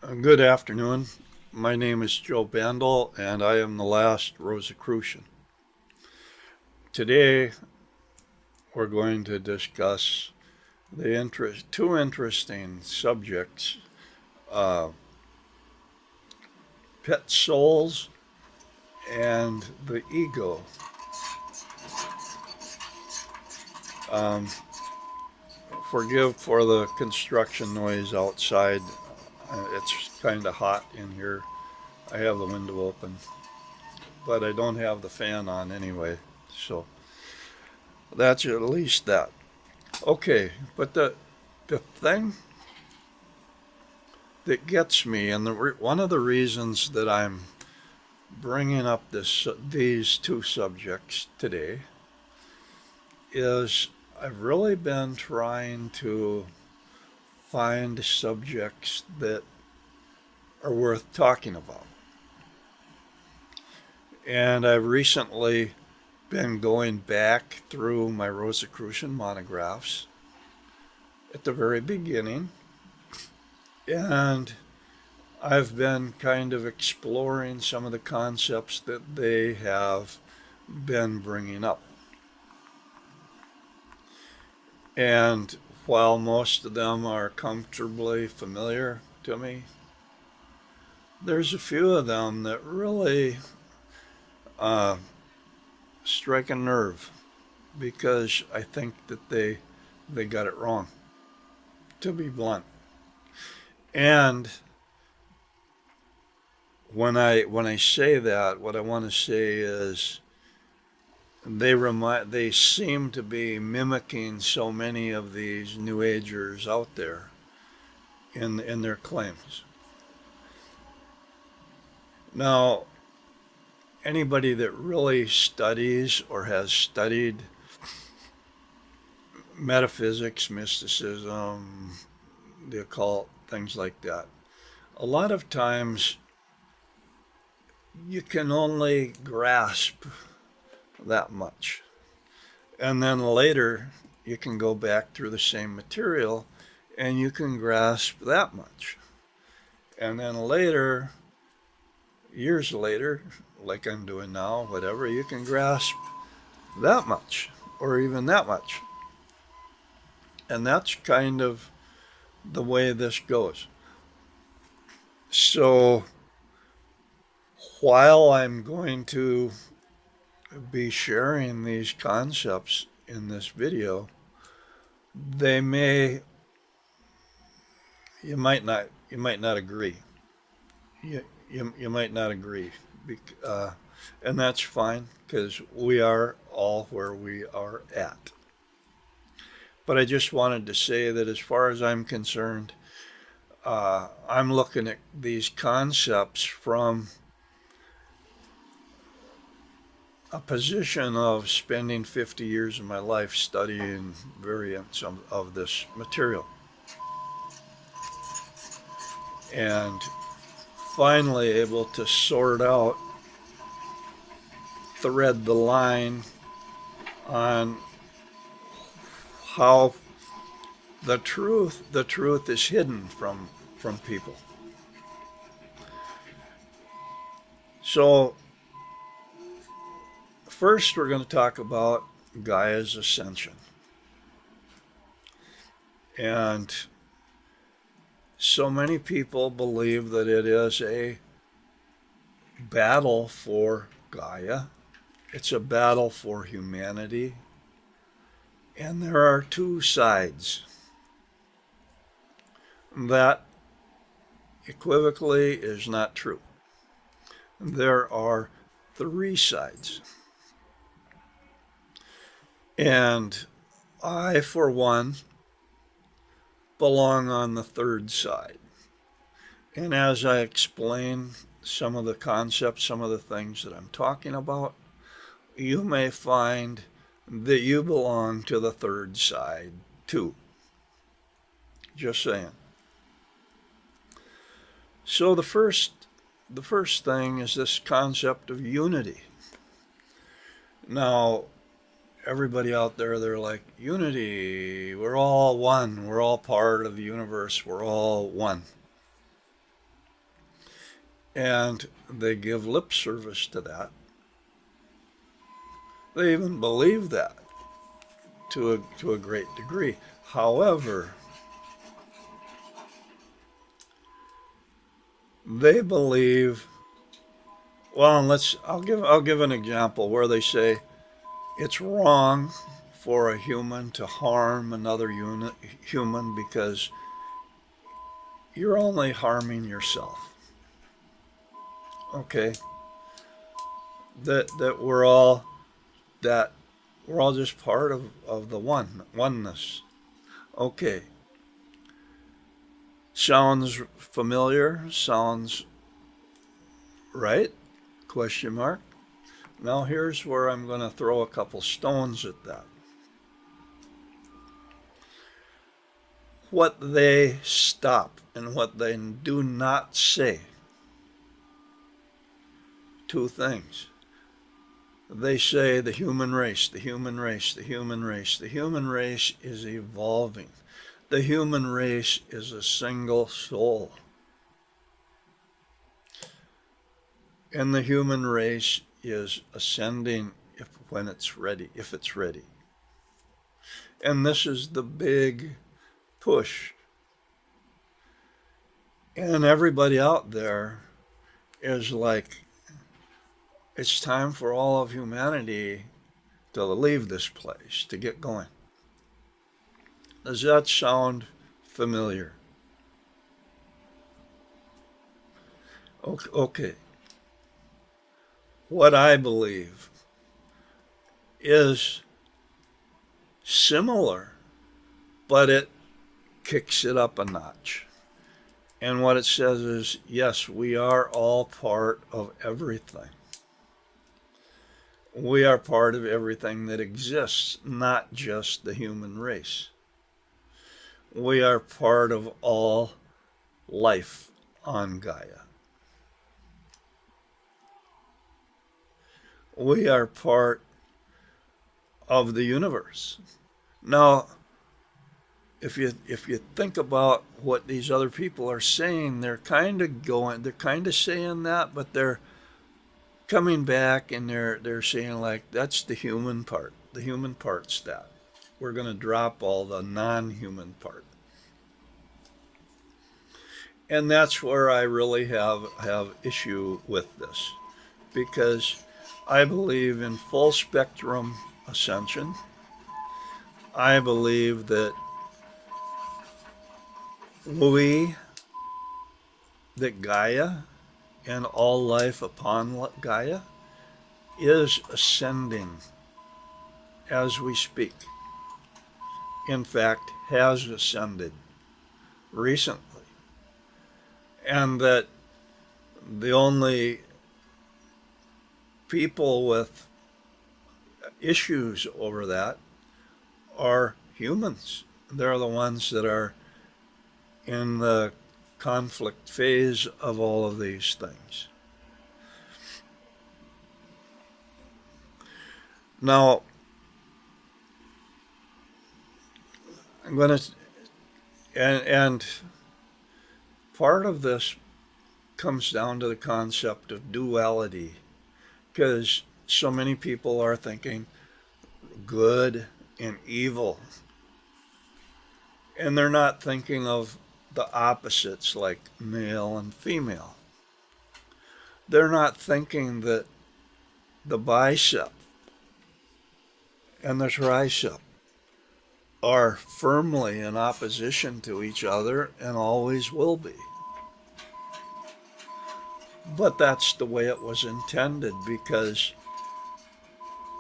Good afternoon. My name is Joe Bandel, and I am the last Rosicrucian. Today, we're going to discuss two interesting subjects: uh, pet souls and the ego. Um, Forgive for the construction noise outside. It's kind of hot in here. I have the window open, but I don't have the fan on anyway. So that's at least that. Okay, but the thing that gets me, and one of the reasons that I'm bringing up these two subjects today, is I've really been trying to find subjects that are worth talking about, and I've recently been going back through my Rosicrucian monographs at the very beginning, and I've been kind of exploring some of the concepts that they have been bringing up. And while most of them are comfortably familiar to me, there's a few of them that really uh, strike a nerve because I think that they got it wrong, to be blunt. And when I say that, what I want to say is they seem to be mimicking so many of these New Agers out there in their claims. Now, anybody that really studies or has studied metaphysics, mysticism, the occult, things like that, a lot of times you can only grasp that much. And then later you can go back through the same material and you can grasp that much. And then later, years later, like I'm doing now, whatever, you can grasp that much or even that much. And that's kind of the way this goes. So while I'm going to be sharing these concepts in this video, they may you might not agree. You might not agree, uh, and that's fine because we are all where we are at. But I just wanted to say that as far as I'm concerned, I'm looking at these concepts from a position of spending 50 years of my life studying variants of this material. And finally able to sort out, thread the line on how the truth is hidden from people. So first we're going to talk about Gaia's ascension. And so many people believe that it is a battle for Gaia. It's a battle for humanity. And there are two sides. That equivocally is not true. There are three sides. And I, for one, belong on the third side. And as I explain some of the concepts, some of the things that I'm talking about, you may find that you belong to the third side too. Just saying. So the first thing is this concept of unity. Now, everybody out there, they're like, unity, we're all one, we're all part of the universe, we're all one. and they give lip service to that. They even believe that to a great degree. However, they believe, well, I'll give an example where they say it's wrong for a human to harm another human because you're only harming yourself. Okay, that that we're all just part of the oneness. Okay, sounds familiar? Sounds right? Question mark. Now here's where I'm going to throw a couple stones at that. What they stop and what they do not say. Two things. They say the human race, the human race, the human race. The human race is evolving. The human race is a single soul. And the human race is ascending when it's ready, if it's ready. And this is the big push. And everybody out there is like, it's time for all of humanity to leave this place, to get going. Does that sound familiar? Okay. What I believe is similar, but it kicks it up a notch. And what it says is, yes, we are all part of everything. We are part of everything that exists, not just the human race. We are part of all life on Gaia. We are part of the universe. Now, if you think about what these other people are saying, they're kind of saying that, but they're coming back and they're saying like that's the human part. The human part's that. We're going to drop all the non-human part. And that's where I really have issue with this because I believe in full spectrum ascension. I believe that we, that Gaia and all life upon Gaia is ascending as we speak. In fact, has ascended recently. And that the only people with issues over that are humans. They're the ones that are in the conflict phase of all of these things. Now, I'm going to, and part of this comes down to the concept of duality, because so many people are thinking good and evil, and they're not thinking of the opposites like male and female. They're not thinking that the bicep and the tricep are firmly in opposition to each other and always will be. But that's the way it was intended, because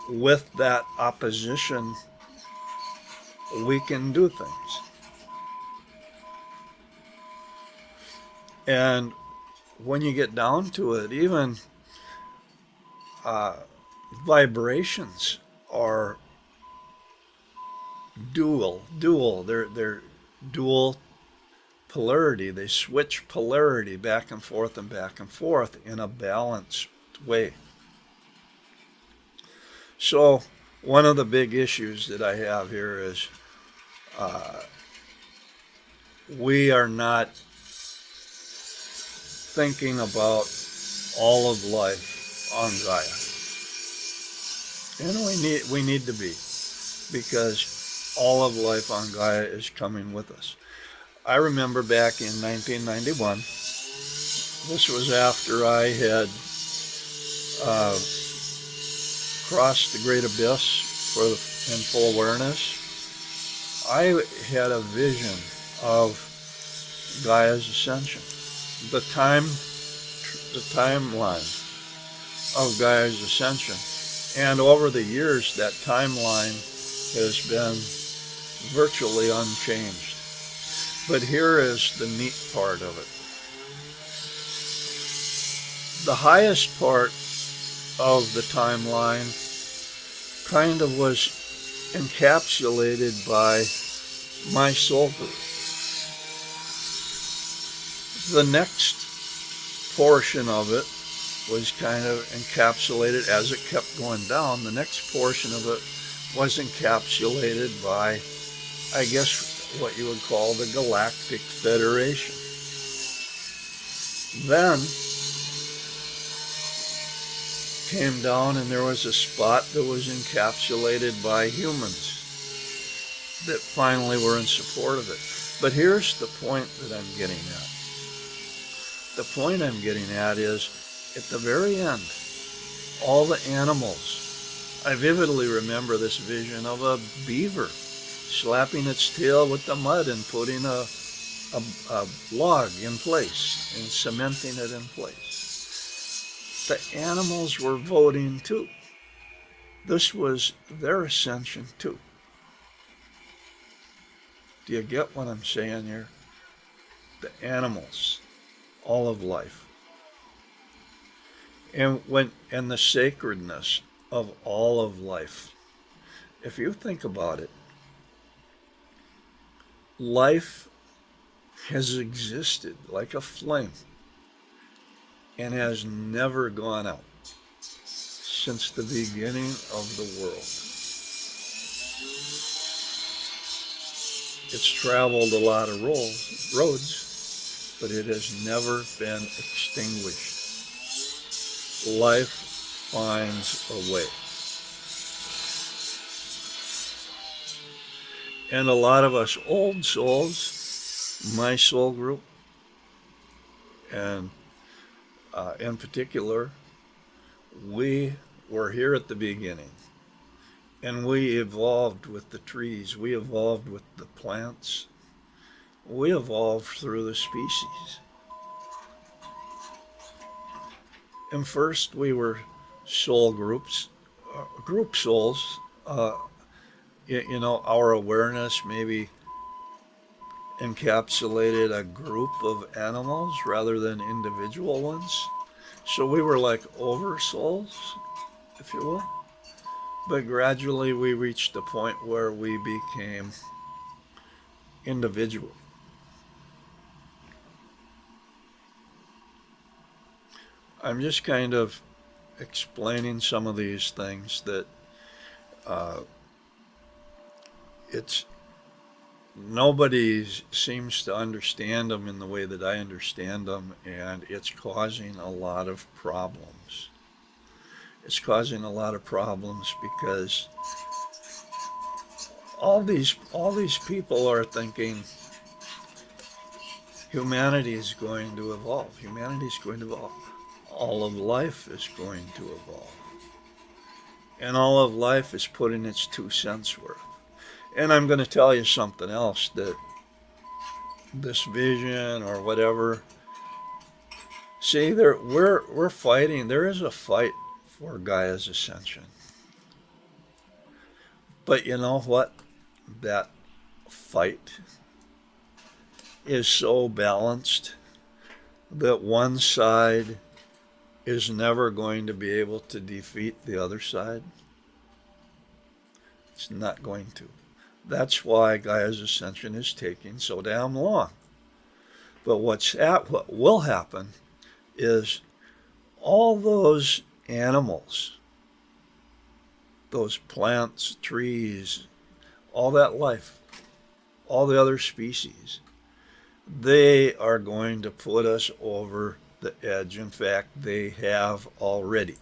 with that opposition, we can do things. And when you get down to it, even vibrations are dual. They're dual polarity. They switch polarity back and forth and back and forth in a balanced way. So one of the big issues that I have here is we are not thinking about all of life on Gaia. And we need to be, because all of life on Gaia is coming with us. I remember back in 1991, this was after I had uh, crossed the great abyss in full awareness. I had a vision of Gaia's ascension, the timeline of Gaia's ascension. And over the years, that timeline has been virtually unchanged. But here is the neat part of it. The highest part of the timeline kind of was encapsulated by my soul group. The next portion of it was kind of encapsulated as it kept going down. The next portion of it was encapsulated by, I guess, what you would call the Galactic Federation. Then came down and there was a spot that was encapsulated by humans that finally were in support of it. But here's the point that I'm getting at. The point I'm getting at is, at the very end, all the animals. I vividly remember this vision of a beaver slapping its tail with the mud and putting a log in place and cementing it in place. The animals were voting too. This was their ascension too. Do you get what I'm saying here? The animals, all of life. And the sacredness of all of life. If you think about it, life has existed like a flame and has never gone out since the beginning of the world. It's traveled a lot of roads, but it has never been extinguished. Life finds a way. And a lot of us old souls, my soul group, and in particular, we were here at the beginning. And we evolved with the trees. We evolved with the plants. We evolved through the species. And first we were soul groups, group souls. Our awareness maybe encapsulated a group of animals rather than individual ones. So we were like over souls, if you will. But gradually we reached the point where we became individual. I'm just kind of explaining some of these things that nobody seems to understand them in the way that I understand them, and it's causing a lot of problems. It's causing a lot of problems because all these people are thinking humanity is going to evolve. Humanity is going to evolve. All of life is going to evolve. And all of life is putting its 2 cents worth. And I'm going to tell you something else, that this vision or whatever, see, we're fighting. There is a fight for Gaia's ascension. But you know what? That fight is so balanced that one side is never going to be able to defeat the other side. It's not going to. That's why Gaia's ascension is taking so damn long. But what will happen is all those animals, those plants, trees, all that life, all the other species, they are going to put us over the edge. In fact, they have already.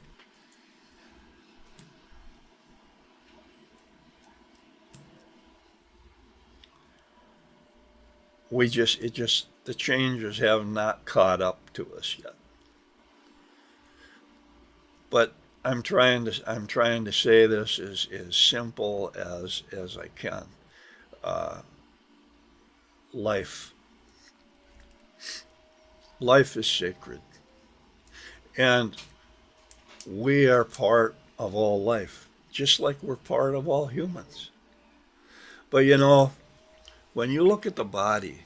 The changes have not caught up to us yet. But I'm trying to say this as simple as I can. Uh, life life is sacred, and we are part of all life, just like we're part of all humans. But when you look at the body,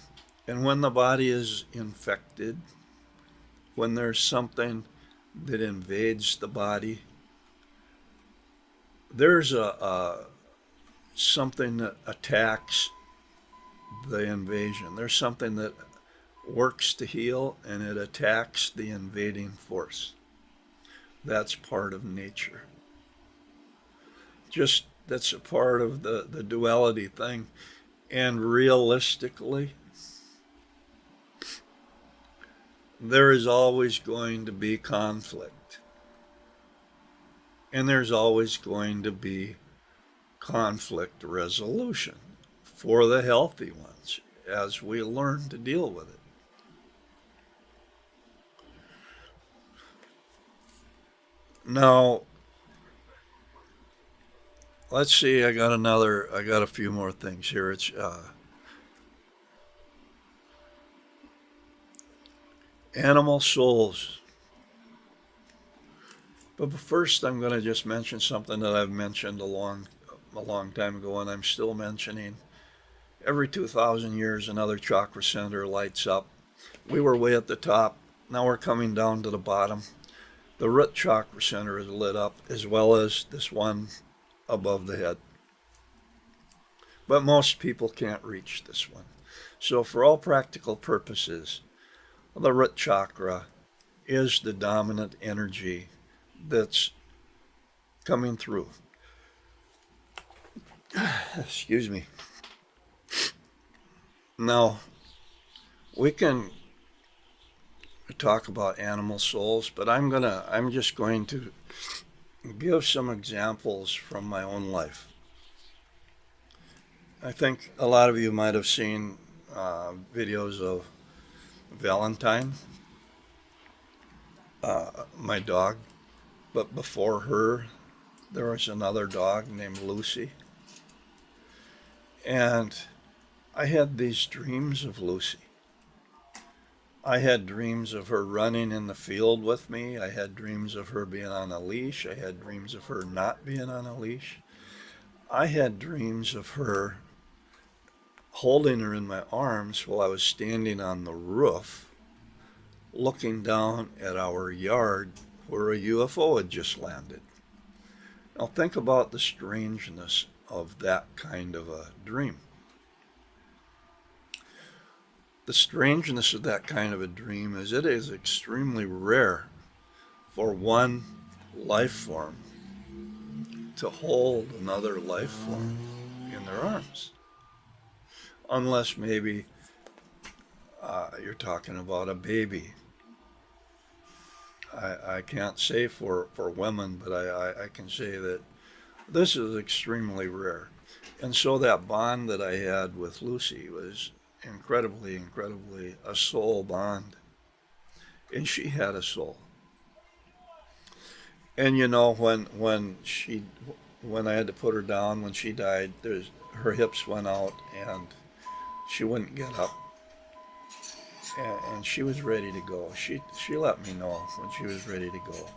and when the body is infected, when there's something that invades the body, there's a something that attacks the invasion. There's something that works to heal, and it attacks the invading force. That's part of nature. Just that's a part of the duality thing. And realistically, there is always going to be conflict. And there's always going to be conflict resolution for the healthy ones as we learn to deal with it. Now, let's see. I got a few more things here. It's animal souls. But first, I'm going to just mention something that I've mentioned a long time ago, and I'm still mentioning. Every 2,000 years, another chakra center lights up. We were way at the top. Now we're coming down to the bottom. The root chakra center is lit up, as well as this one above the head. But most people can't reach this one. So, for all practical purposes, the root chakra is the dominant energy that's coming through. Excuse me. Now, we can talk about animal souls, but I'm just going to give some examples from my own life. I think a lot of you might have seen videos of Valentine, my dog, but before her, there was another dog named Lucy. And I had these dreams of Lucy. I had dreams of her running in the field with me. I had dreams of her being on a leash. I had dreams of her not being on a leash. I had dreams of her holding her in my arms while I was standing on the roof looking down at our yard where a UFO had just landed. Now think about the strangeness of that kind of a dream. The strangeness of that kind of a dream is it is extremely rare for one life form to hold another life form in their arms. Unless maybe you're talking about a baby. I can't say for women, but I can say that this is extremely rare. And so that bond that I had with Lucy was incredibly a soul bond. And she had a soul. And when I had to put her down when she died, her hips went out and she wouldn't get up, and she was ready to go. She let me know when she was ready to go,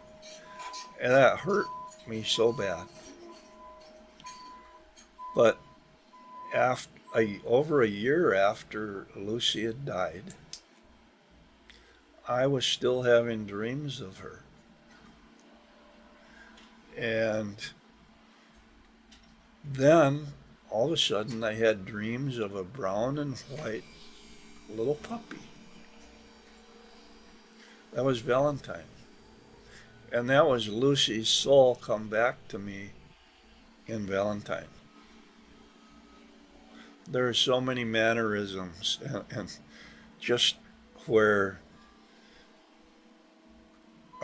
and that hurt me so bad. But over a year after Lucy had died, I was still having dreams of her, and then all of a sudden I had dreams of a brown and white little puppy. That was Valentine. And that was Lucy's soul come back to me in Valentine. There are so many mannerisms and just where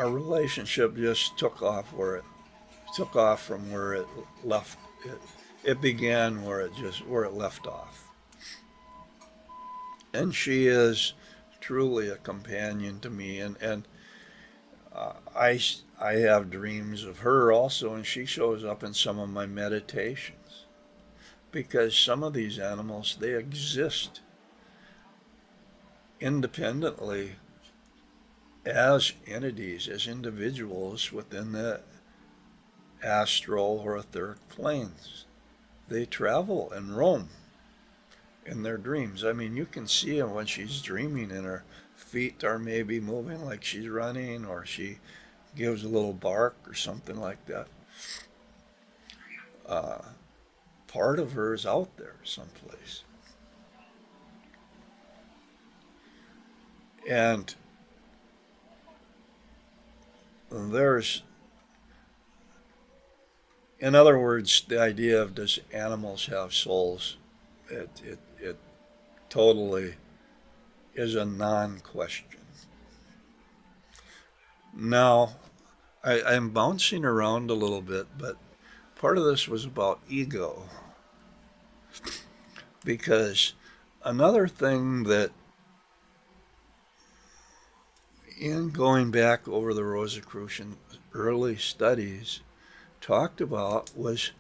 our relationship just took off from where it left. It began where it left off. And she is truly a companion to me. And I have dreams of her also, and she shows up in some of my meditations because some of these animals, they exist independently as entities, as individuals within the astral or etheric planes. They travel and roam in their dreams. I mean, you can see them when she's dreaming, and her feet are maybe moving like she's running, or she gives a little bark or something like that. Uh, Part of her is out there someplace. And there's, in other words, the idea of does animals have souls? It totally is a non-question. Now, I'm bouncing around a little bit, but part of this was about ego. Because another thing that, in going back over the Rosicrucian early studies, talked about was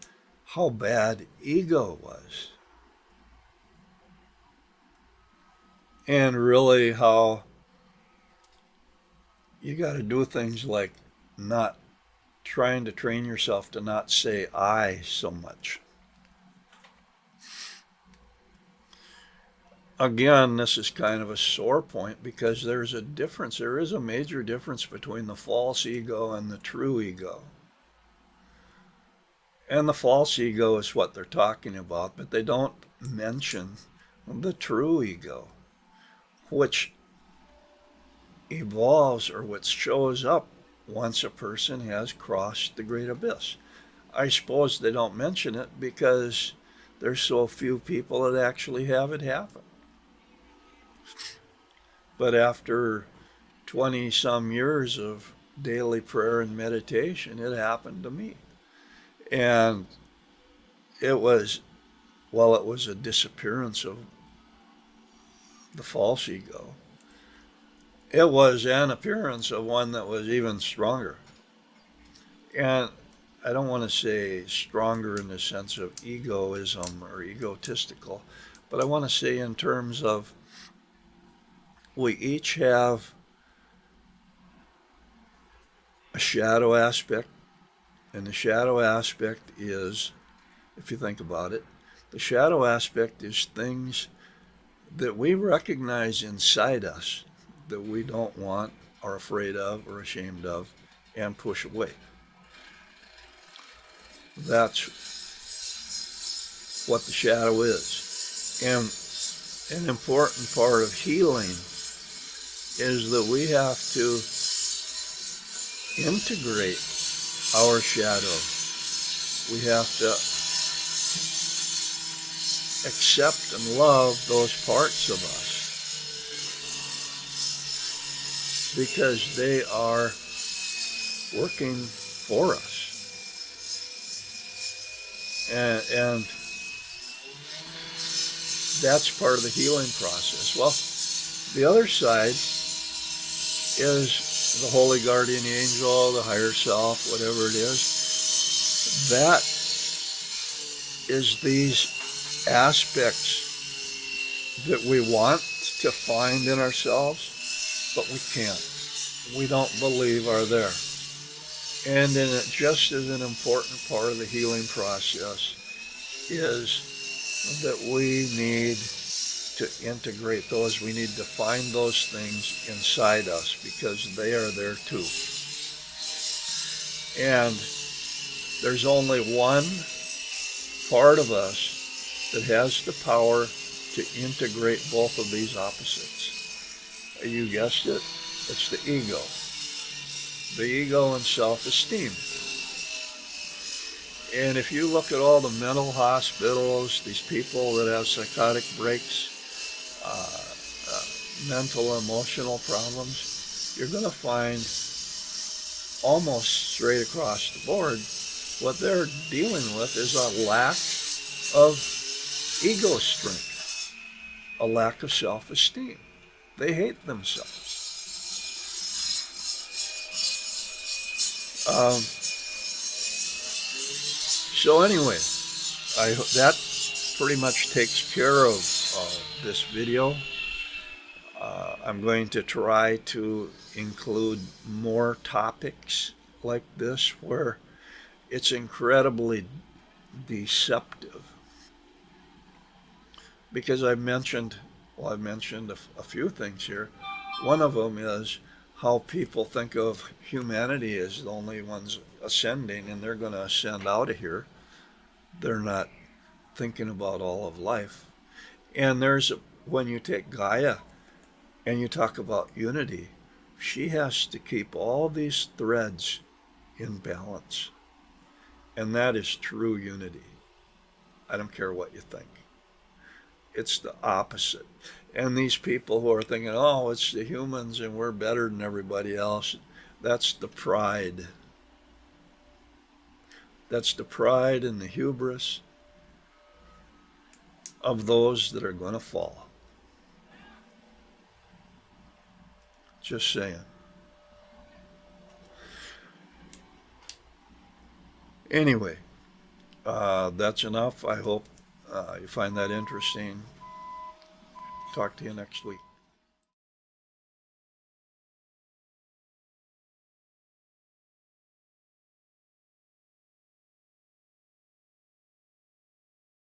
how bad ego was. And really how you got to do things like not trying to train yourself to not say I so much. Again, this is kind of a sore point because there's a difference. There is a major difference between the false ego and the true ego. And the false ego is what they're talking about, but they don't mention the true ego, which evolves or which shows up once a person has crossed the great abyss. I suppose they don't mention it because there's so few people that actually have it happen. But after 20 some years of daily prayer and meditation, it happened to me. And it was, well, it was a disappearance of the false ego. It was an appearance of one that was even stronger. And I don't want to say stronger in the sense of egoism or egotistical, but I want to say in terms of we each have a shadow aspect, and the shadow aspect is, if you think about it, the shadow aspect is things that we recognize inside us that we don't want, are afraid of, or ashamed of, and push away. That's what the shadow is. And an important part of healing is that we have to integrate our shadow. We have to accept and love those parts of us because they are working for us. And that's part of the healing process. Well, the other side is the holy guardian angel, the higher self, whatever it is. That is these aspects that we want to find in ourselves, but we can't. We don't believe are there. And then it just is an important part of the healing process is that we need to integrate those. We need to find those things inside us because they are there too. And there's only one part of us that has the power to integrate both of these opposites. You guessed it, it's the ego. The ego and self-esteem. And if you look at all the mental hospitals, these people that have psychotic breaks, mental emotional problems, you're going to find almost straight across the board, what they're dealing with is a lack of ego strength, a lack of self-esteem. They hate themselves. So anyway, that pretty much takes care of this video. I'm going to try to include more topics like this where it's incredibly deceptive. Because I've mentioned a few things here. One of them is how people think of humanity as the only ones ascending, and they're going to ascend out of here. They're not thinking about all of life. And when you take Gaia and you talk about unity, she has to keep all these threads in balance. And that is true unity. I don't care what you think. It's the opposite. And these people who are thinking, oh, it's the humans and we're better than everybody else, that's the pride. That's the pride and the hubris of those that are going to fall. Just saying. Anyway, that's enough. I hope you find that interesting. Talk to you next week.